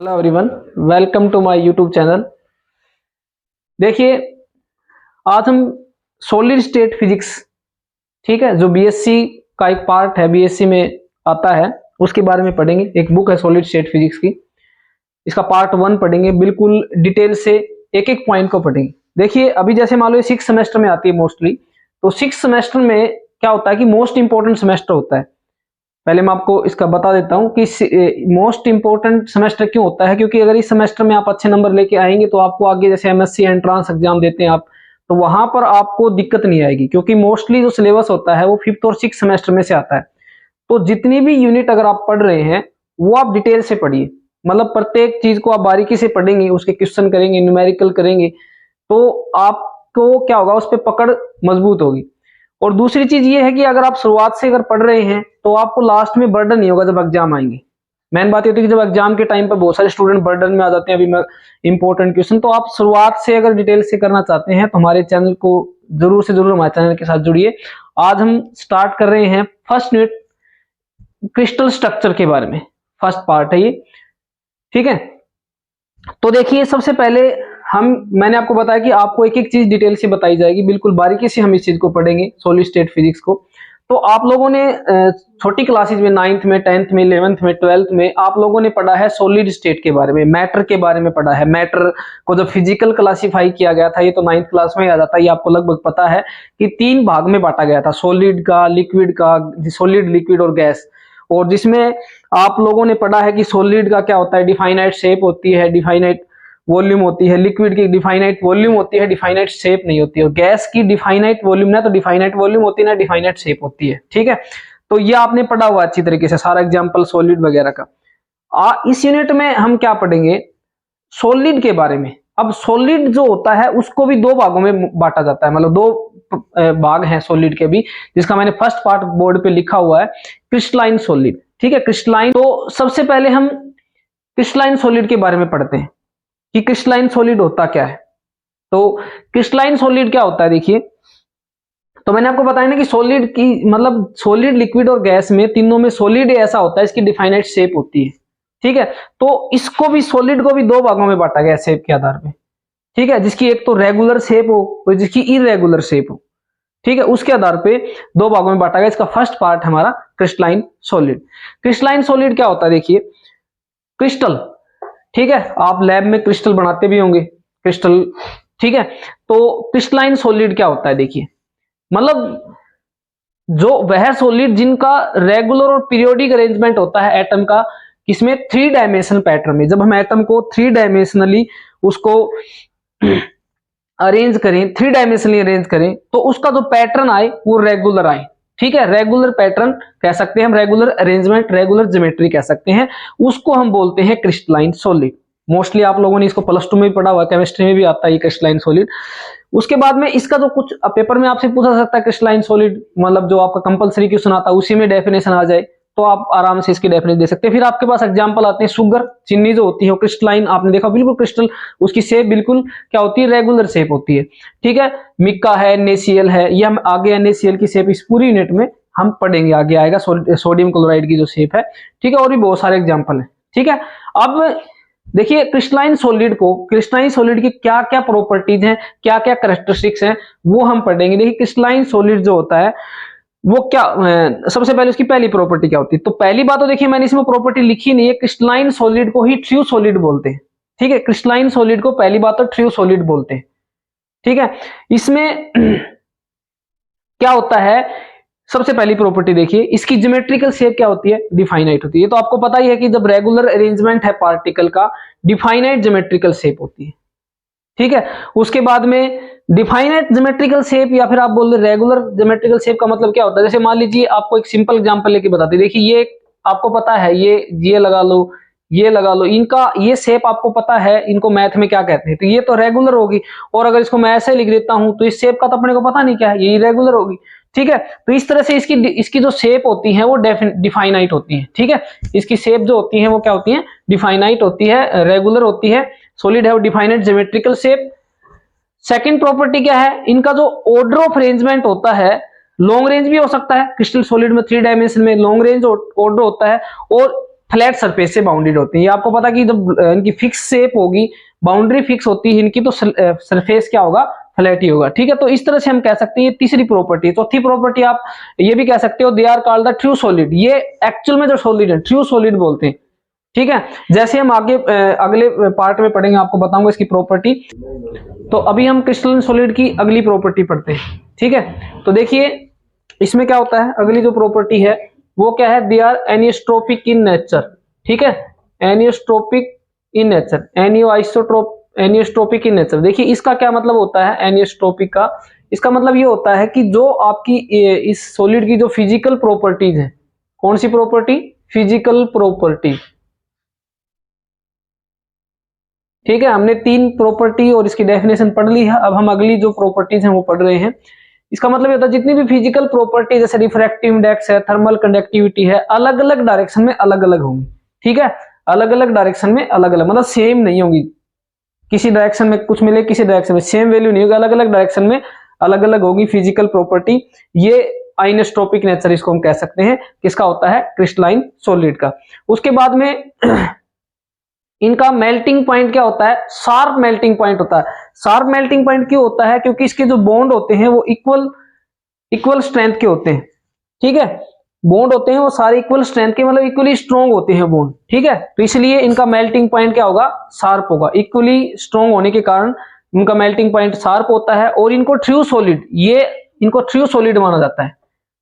Hello everyone, welcome to my YouTube channel. देखिए, आज हम सॉलिड स्टेट फिजिक्स, ठीक है, जो बीएससी का एक पार्ट है, बीएससी में आता है, उसके बारे में पढ़ेंगे। एक बुक है सॉलिड स्टेट फिजिक्स की, इसका पार्ट 1 पढ़ेंगे, बिल्कुल डिटेल से एक एक पॉइंट को पढ़ेंगे। देखिए, अभी जैसे मान लो 6 सेमेस्टर में आती है मोस्टली, तो 6 सेमेस्टर में क्या होता है कि मोस्ट इंपॉर्टेंट सेमेस्टर होता है। पहले मैं आपको इसका बता देता हूं कि मोस्ट इंपोर्टेंट सेमेस्टर क्यों होता है, क्योंकि अगर इस सेमेस्टर में आप अच्छे नंबर लेके आएंगे तो आपको आगे जैसे एमएससी एंट्रांस एग्जाम देते हैं आप, तो वहां पर आपको दिक्कत नहीं आएगी, क्योंकि मोस्टली जो सिलेबस होता है वो 5th और 6th सेमेस्टर में से आता है। तो जितनी भी यूनिट अगर आप पढ़ रहे हैं वो आप डिटेल से पढ़िए, मतलब प्रत्येक चीज को आप बारीकी से पढ़ेंगे, उसके क्वेश्चन करेंगे, न्यूमेरिकल करेंगे, तो आपको क्या होगा, उस पर पकड़ मजबूत होगी। और दूसरी चीज ये है कि अगर आप शुरुआत से अगर पढ़ रहे हैं तो आपको लास्ट में बर्डन नहीं होगा जब एग्जाम आएंगे। मेन बात ये होती है कि जब एग्जाम के टाइम पर बहुत सारे स्टूडेंट बर्डन में आ जाते हैं, अभी मैं इंपॉर्टेंट क्वेश्चन, तो आप शुरुआत से अगर डिटेल से करना चाहते हैं तो हमारे चैनल को जरूर से जरूर हमारे चैनल के साथ जुड़िए। आज हम स्टार्ट कर रहे हैं फर्स्ट यूनिट, क्रिस्टल स्ट्रक्चर के बारे में, फर्स्ट पार्ट है ये, ठीक है। तो देखिए, सबसे पहले मैंने आपको बताया कि आपको एक एक चीज डिटेल से बताई जाएगी, बिल्कुल बारीकी से हम इस चीज को पढ़ेंगे, सॉलिड स्टेट फिजिक्स को। तो आप लोगों ने छोटी क्लासेज में 9th में, 10th में, 11th में, 12th में आप लोगों ने पढ़ा है सॉलिड स्टेट के बारे में, मैटर के बारे में पढ़ा है। मैटर को जब फिजिकल क्लासिफाई किया गया था, ये तो 9th क्लास में आ जाता है, ये आपको लगभग पता है कि 3 भाग में बांटा गया था, सॉलिड का, लिक्विड का, सॉलिड, लिक्विड और गैस। और जिसमें आप लोगों ने पढ़ा है कि सॉलिड का क्या होता है, डिफाइनाइट शेप होती है, डिफाइनाइट वॉल्यूम होती है, लिक्विड की डिफाइनाइट वॉल्यूम होती है, डिफाइनाइट शेप नहीं होती है, और गैस की डिफाइनाइट वॉल्यूम ना तो डिफाइनाइट वॉल्यूम होती है ना डिफाइनाइट शेप होती है, ठीक है। तो ये आपने पढ़ा हुआ अच्छी तरीके से सारा एग्जांपल सॉलिड वगैरह का। इस यूनिट में हम क्या पढ़ेंगे, सॉलिड के बारे में। अब सॉलिड जो होता है उसको भी 2 भागों में बांटा जाता है, मतलब 2 भाग हैं सॉलिड के भी, जिसका मैंने फर्स्ट पार्ट बोर्ड पे लिखा हुआ है, क्रिस्टलाइन सॉलिड, ठीक है, क्रिस्टलाइन। तो सबसे पहले हम क्रिस्टलाइन सॉलिड के बारे में पढ़ते हैं कि क्रिस्टलाइन सॉलिड होता क्या है। तो क्रिस्टलाइन सॉलिड क्या होता है, देखिए, तो मैंने आपको बताया ना कि सॉलिड की मतलब सॉलिड, लिक्विड और गैस में, तीनों में सॉलिड ऐसा होता है इसकी डिफाइनाइट शेप होती है, ठीक है। तो इसको भी, सॉलिड को भी 2 भागों में बांटा गया शेप के आधार पे, ठीक है, जिसकी एक तो रेगुलर शेप हो और जिसकी इरेगुलर शेप हो, ठीक है, उसके आधार पे 2 भागों में बांटा गया। इसका फर्स्ट पार्ट हमारा क्रिस्टलाइन सॉलिड। क्रिस्टलाइन सॉलिड क्या होता है, देखिए, क्रिस्टल, ठीक है, आप लैब में क्रिस्टल बनाते भी होंगे, क्रिस्टल, ठीक है। तो क्रिस्टलाइन सॉलिड क्या होता है, देखिए, मतलब जो वह सॉलिड जिनका रेगुलर और पीरियोडिक अरेंजमेंट होता है एटम का, इसमें 3 डायमेंशनल पैटर्न में, जब हम एटम को 3 डायमेंशनली उसको अरेंज करें, 3 डायमेंशनली अरेंज करें, तो उसका जो पैटर्न आए वो रेगुलर आए, ठीक है, रेगुलर पैटर्न कह सकते हैं हम, रेगुलर अरेंजमेंट, रेगुलर ज्योमेट्री कह सकते हैं, उसको हम बोलते हैं क्रिस्टलाइन सॉलिड। मोस्टली आप लोगों ने इसको +2 में भी पढ़ा हुआ, केमिस्ट्री में भी आता है ये क्रिस्टलाइन सॉलिड। उसके बाद में इसका जो कुछ पेपर में आपसे पूछा सकता है क्रिस्टलाइन सॉलिड, मतलब जो आपका कंपलसरी क्वेश्चन आता है उसी में डेफिनेशन आ जाए, तो आप आराम से इसकी डेफिनेशन दे सकते हैं। फिर आपके पास एग्जांपल आते हैं, शुगर, चीनी जो होती है वो क्रिस्टलाइन, आपने देखा बिल्कुल क्रिस्टल, उसकी शेप बिल्कुल क्या होती है, रेगुलर शेप होती है, ठीक है। मिक्का है, NaCl है, ये हम आगे NaCl की शेप इस पूरी यूनिट में हम पढ़ेंगे, आगे आएगा सोडियम क्लोराइड की जो शेप है, ठीक है, और भी बहुत सारे एग्जाम्पल है, ठीक है। अब देखिए, क्रिस्टलाइन सॉलिड को, क्रिस्टलाइन सॉलिड की क्या क्या प्रॉपर्टीज हैं, क्या क्या कैरेक्टरिस्टिक्स हैं, वो हम पढ़ेंगे। देखिए, क्रिस्टलाइन सॉलिड जो होता है वो क्या, सबसे पहले उसकी पहली प्रॉपर्टी क्या होती है, तो पहली बात तो देखिए, मैंने इसमें प्रॉपर्टी लिखी नहीं है, क्रिस्टलाइन सॉलिड को ही ट्रू सॉलिड बोलते हैं, ठीक है, क्रिस्टलाइन सॉलिड को पहली बात तो ट्रू सॉलिड बोलते हैं, ठीक है। इसमें क्या होता है, सबसे पहली प्रॉपर्टी देखिए, इसकी ज्योमेट्रिकल शेप क्या होती है, डिफाइनाइट होती है। ये तो आपको पता ही है कि जब रेगुलर अरेंजमेंट है पार्टिकल का, डिफाइनाइट ज्योमेट्रिकल शेप होती है, ठीक है। उसके बाद में डिफाइनाइट ज्योमेट्रिकल शेप, या फिर आप बोल रहे रेगुलर ज्योमेट्रिकल शेप का मतलब क्या होता है, जैसे मान लीजिए आपको एक सिंपल एग्जांपल लेके बताते हैं, देखिए, ये आपको पता है, ये लगा लो, ये लगा लो, इनका ये शेप आपको पता है, इनको मैथ में क्या कहते हैं, तो ये तो रेगुलर होगी, और अगर इसको मैं ऐसे लिख देता हूं तो इस शेप का तो अपने को पता नहीं क्या है, ये इरेगुलर होगी, ठीक है। तो इस तरह से इसकी जो शेप होती है वो डिफाइनाइट होती है, ठीक है। इसकी शेप जो होती है वो क्या होती है, डिफाइनाइट होती है, रेगुलर होती है, सॉलिड है definite geometrical shape. Second property क्या है, इनका जो ऑर्डर ऑफ अरेंजमेंट होता है, लॉन्ग रेंज भी हो सकता है, क्रिस्टल सॉलिड में 3 डायमेंशन में लॉन्ग रेंज ऑर्डर होता है, और फ्लैट सरफेस से बाउंडेड होते हैं। ये आपको पता कि जब इनकी फिक्स शेप होगी, बाउंड्री फिक्स होती है इनकी, तो सरफेस क्या होगा, फ्लैट ही होगा। ठीक है, तो इस तरह से हम कह सकते हैं ये तीसरी प्रॉपर्टी। चौथी प्रॉपर्टी आप ये भी कह सकते हो, they are called the true solid. ये एक्चुअल में जो सॉलिड है ट्रू सॉलिड बोलते हैं। ठीक है, जैसे हम आगे अगले पार्ट में पढ़ेंगे, आपको बताऊंगा इसकी प्रॉपर्टी। तो अभी हम क्रिस्टलाइन सॉलिड की अगली प्रॉपर्टी पढ़ते हैं। ठीक है, तो देखिए इसमें क्या होता है, अगली जो प्रॉपर्टी है वो क्या है, दे आर एनिस्ट्रोपिक इन नेचर। ठीक है, एनिस्ट्रोपिक इन नेचर, एनिस्ट्रोपिक इन नेचर। देखिए इसका क्या मतलब होता है एनिस्ट्रोपिक का, इसका मतलब ये होता है कि जो आपकी इस सॉलिड की जो फिजिकल प्रॉपर्टीज है, कौन सी प्रॉपर्टी, फिजिकल प्रॉपर्टी। ठीक है, हमने 3 प्रॉपर्टी और इसकी डेफिनेशन पढ़ ली है। अब हम अगली जो प्रॉपर्टीज हैं वो पढ़ रहे हैं। इसका मतलब ये होता है जितनी भी फिजिकल प्रॉपर्टी जैसे रिफ्रैक्टिव इंडेक्स है, थर्मल कंडक्टिविटी है, अलग अलग डायरेक्शन में अलग अलग होंगी। ठीक है, अलग अलग डायरेक्शन में अलग अलग, मतलब सेम नहीं होगी, किसी डायरेक्शन में कुछ मिले, किसी डायरेक्शन में सेम वैल्यू नहीं होगी, अलग अलग डायरेक्शन में अलग अलग होगी फिजिकल प्रॉपर्टी। ये आइनोट्रोपिक नेचर इसको हम कह सकते हैं, किसका होता है, क्रिस्टलाइन सॉलिड का। उसके बाद में इनका मेल्टिंग पॉइंट क्या होता है, शार्प मेल्टिंग पॉइंट होता है। शार्प मेल्टिंग पॉइंट क्यों होता है, क्योंकि इसके जो बॉन्ड होते हैं वो इक्वल स्ट्रेंथ के होते हैं। ठीक है, बॉन्ड होते हैं वो सारे इक्वल स्ट्रेंथ के, मतलब इक्वली स्ट्रॉन्ग होते हैं बॉन्ड। ठीक है, तो इसलिए इनका मेल्टिंग पॉइंट क्या होगा, शार्प होगा। इक्वली स्ट्रॉन्ग होने के कारण इनका मेल्टिंग पॉइंट शार्प होता है। और इनको ट्रू सॉलिड, ये इनको ट्रू सॉलिड माना जाता है।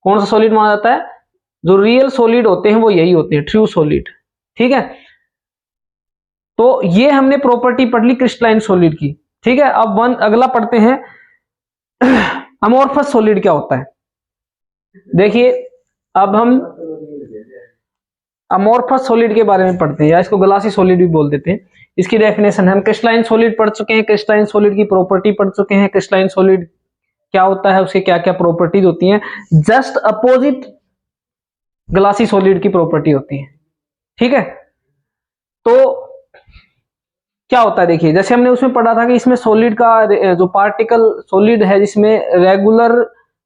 कौन सा सॉलिड माना जाता है, जो रियल सॉलिड होते हैं वो यही होते हैं, ट्रू सॉलिड। ठीक है, तो ये हमने प्रॉपर्टी पढ़ ली क्रिस्टलाइन सॉलिड की। ठीक है, अब अगला पढ़ते हैं अमोर्फस सॉलिड क्या होता है। देखिए अब हम अमोर्फस सॉलिड के बारे में पढ़ते हैं, या इसको ग्लासी सॉलिड भी बोल देते हैं। इसकी डेफिनेशन, हम क्रिस्टलाइन सॉलिड पढ़ चुके हैं, क्रिस्टलाइन सॉलिड की प्रॉपर्टी पढ़ चुके हैं, क्रिस्टलाइन सॉलिड क्या होता है, उसके क्या क्या प्रॉपर्टीज होती हैं। जस्ट अपोजिट ग्लासी सॉलिड की प्रॉपर्टी होती है। ठीक है, तो क्या होता है, देखिए जैसे हमने उसमें पढ़ा था कि इसमें सॉलिड का जो पार्टिकल सॉलिड है जिसमें रेगुलर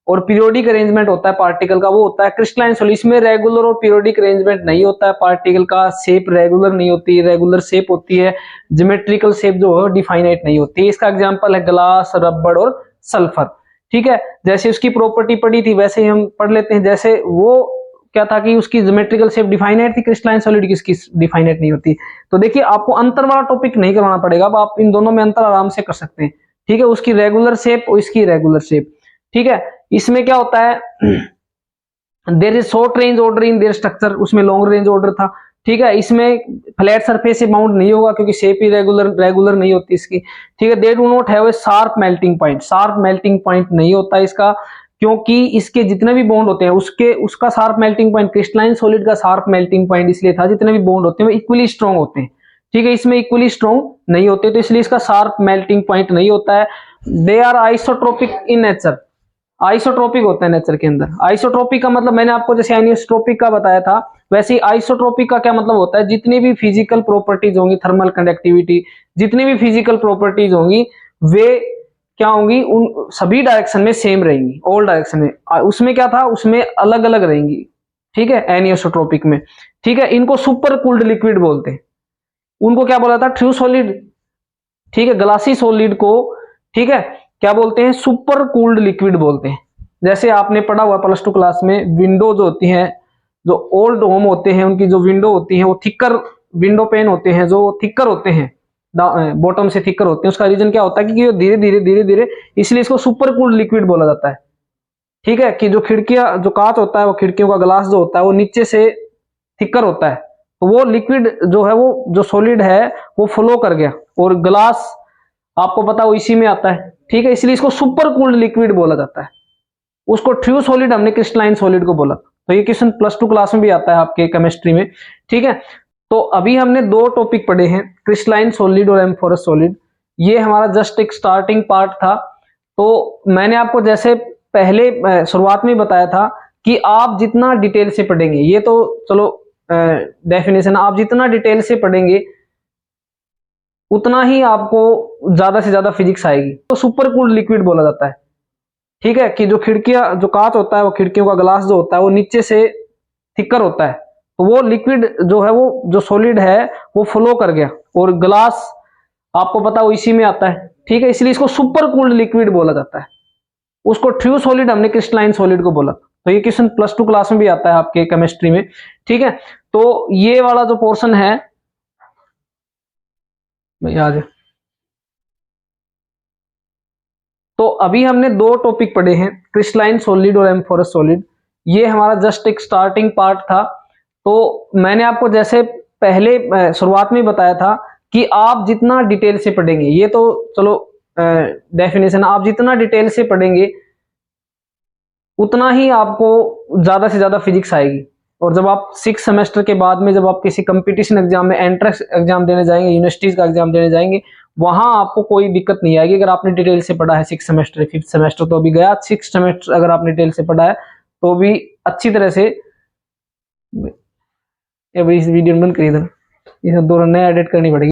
और पीरियोडिक अरेंजमेंट होता है पार्टिकल का, वो होता है क्रिस्टलाइन सॉलिड। इसमें रेगुलर और पीरियोडिक अरेंजमेंट नहीं होता है, पार्टिकल का शेप रेगुलर नहीं होती, रेगुलर शेप होती है, ज्योमेट्रिकल शेप जो है डिफाइनाइट नहीं होती। इसका एग्जांपल है ग्लास, रबड़ और सल्फर। ठीक है, जैसे उसकी प्रॉपर्टी पढ़ी थी वैसे ही हम पढ़ लेते हैं। जैसे वो क्या था कि उसकी ज्योमेट्रिकल शेप डिफाइनाइट थी, क्रिस्टलाइन सॉलिड की इसकी डिफाइनाइट नहीं होती। तो देखिए आपको अंतर वाला टॉपिक नहीं करवाना पड़ेगा, अब आप इन दोनों में अंतर आराम से कर सकते हैं। ठीक है, उसकी रेगुलर शेप और इसकी रेगुलर शेप। ठीक है, इसमें क्या होता है, there is short range order in their structure, उसमें लॉन्ग रेंज ऑर्डर था। ठीक है, इसमें फ्लैट सरफेस से बाउंड नहीं होगा क्योंकि शेप ही रेगुलर नहीं होती इसकी। ठीक है, they do not have a sharp melting point, sharp melting point नहीं होता इसका, क्योंकि इसके जितने भी बॉन्ड होते हैं उसका sharp melting point, crystalline solid का शार्प मेल्टिंग पॉइंट इसलिए था जितने भी बॉन्ड होते हैं वो इक्वली स्ट्रॉन्ग होते हैं। ठीक है, इसमें इक्वली स्ट्रॉन्ग नहीं होते, तो इसलिए इसका शार्प मेल्टिंग पॉइंट नहीं होता है। They are isotropic in nature, isotropic होता है नेचर के अंदर। आइसोट्रोपिक का मतलब मैंने आपको जैसे एनिसोट्रोपिक का बताया था, वैसे ही आइसोट्रोपिक का क्या मतलब होता है, जितनी भी फिजिकल प्रॉपर्टीज होंगी, थर्मल कंडक्टिविटी, जितनी भी फिजिकल प्रॉपर्टीज होंगी वे क्या होंगी, उन सभी डायरेक्शन में सेम रहेंगी, ऑल डायरेक्शन में। उसमें क्या था, उसमें अलग अलग रहेंगी। ठीक है, एनिसोट्रोपिक में। ठीक है, इनको सुपर कूल्ड लिक्विड बोलते हैं। उनको क्या बोला था, ट्रू सॉलिड। ठीक है, ग्लासी सॉलिड को ठीक है क्या बोलते हैं, सुपर कूल्ड लिक्विड बोलते हैं। जैसे आपने पढ़ा हुआ प्लस 2 क्लास में, विंडो जो होती हैं, जो ओल्ड होम होते हैं उनकी जो विंडो होती है वो थिकर विंडो पेन होते हैं, जो थिकर होते हैं, बॉटम से थिकर होते हैं। उसका रीजन क्या होता है कि धीरे धीरे इसलिए इसको सुपर कूल्ड लिक्विड बोला जाता है। ठीक है, कि जो खिड़कियां, जो कांच होता है, वो खिड़कियों का ग्लास जो होता है वो नीचे से थिकर होता है, तो वो लिक्विड जो है, वो जो सॉलिड है वो फ्लो कर गया, और ग्लास आपको पता वो इसी में आता है। ठीक है, इसलिए इसको सुपर कूल्ड लिक्विड बोला जाता है। उसको ट्रू सॉलिड हमने क्रिस्टलाइन सॉलिड को बोला। तो ये क्वेश्चन प्लस 2 क्लास में भी आता है आपके केमिस्ट्री में। ठीक है, तो अभी हमने 2 टॉपिक पढ़े हैं, क्रिस्टलाइन सॉलिड और एम्फोरस सॉलिड। ये हमारा जस्ट एक स्टार्टिंग पार्ट था। तो मैंने आपको जैसे पहले शुरुआत में बताया था कि आप जितना डिटेल से पढ़ेंगे, ये तो चलो डेफिनेशन, आप जितना डिटेल से पढ़ेंगे उतना ही आपको ज्यादा से ज्यादा फिजिक्स आएगी। तो सुपर कूल्ड लिक्विड बोला जाता है। ठीक है, कि जो खिड़कियां, जो कांच होता है, वो खिड़कियों का ग्लास जो होता है वो नीचे से थिकर होता है, तो वो लिक्विड जो है, वो जो सॉलिड है वो फ्लो कर गया, और ग्लास आपको पता वो इसी में आता है, ठीक है, इसलिए इसको सुपर कूल्ड लिक्विड बोला जाता है। उसको ट्रू सॉलिड हमने क्रिस्टलाइन सॉलिड को बोला। तो ये क्वेश्चन +2 क्लास में भी आता है आपके केमिस्ट्री में, ठीक है। तो ये वाला जो पोर्शन है याद है। तो अभी हमने 2 टॉपिक पढ़े हैं, क्रिस्टलाइन सॉलिड और एम्फोरस सॉलिड। ये हमारा जस्ट एक स्टार्टिंग पार्ट था। तो मैंने आपको जैसे पहले शुरुआत में बताया था कि आप जितना डिटेल से पढ़ेंगे, ये तो चलो डेफिनेशन, आप जितना डिटेल से पढ़ेंगे उतना ही आपको ज्यादा से ज्यादा फिजिक्स आएगी। और जब आप 6 सेमेस्टर के बाद में जब आप किसी कंपटीशन एग्जाम में, एंट्रेंस एग्जाम देने जाएंगे, यूनिवर्सिटीज का एग्जाम देने जाएंगे, वहां आपको कोई दिक्कत नहीं आएगी अगर आपने डिटेल से पढ़ा है। 6 सेमेस्टर, 5th सेमेस्टर तो अभी गया, 6 सेमेस्टर अगर आपने डिटेल से पढ़ा है तो भी अच्छी तरह से। अभी इस वीडियो में बंद करिए, इधर इसे 2 नया एडिट करनी पड़ेगी।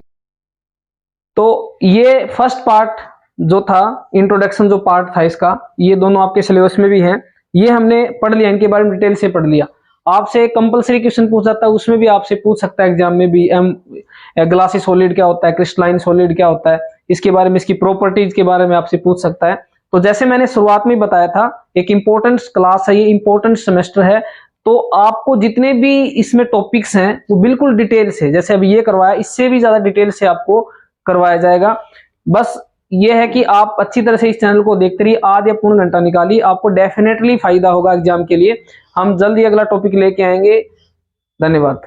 तो ये फर्स्ट पार्ट जो था, इंट्रोडक्शन जो पार्ट था इसका, ये दोनों आपके सिलेबस में भी हैं। ये हमने पढ़ लिया, इनके बारे में डिटेल से पढ़ लिया। आपसे कंपलसरी क्वेश्चन पूछ जाता है, उसमें भी आपसे पूछ सकता है एग्जाम में भी, ग्लासी सॉलिड क्या होता है, क्रिस्टलाइन सॉलिड क्या होता है, इसके बारे में, इसकी प्रॉपर्टीज के बारे में आपसे पूछ सकता है। तो जैसे मैंने शुरुआत में बताया था, एक इंपॉर्टेंट क्लास है ये, इंपॉर्टेंट सेमेस्टर है। तो आपको जितने भी इसमें टॉपिक्स हैं वो बिल्कुल डिटेल से, जैसे अभी ये करवाया, इससे भी ज्यादा डिटेल से आपको करवाया जाएगा। बस ये है कि आप अच्छी तरह से इस चैनल को देखते रहिए, आध या पूर्ण घंटा निकालिए, आपको डेफिनेटली फायदा होगा एग्जाम के लिए। हम जल्दी अगला टॉपिक लेके आएंगे। धन्यवाद।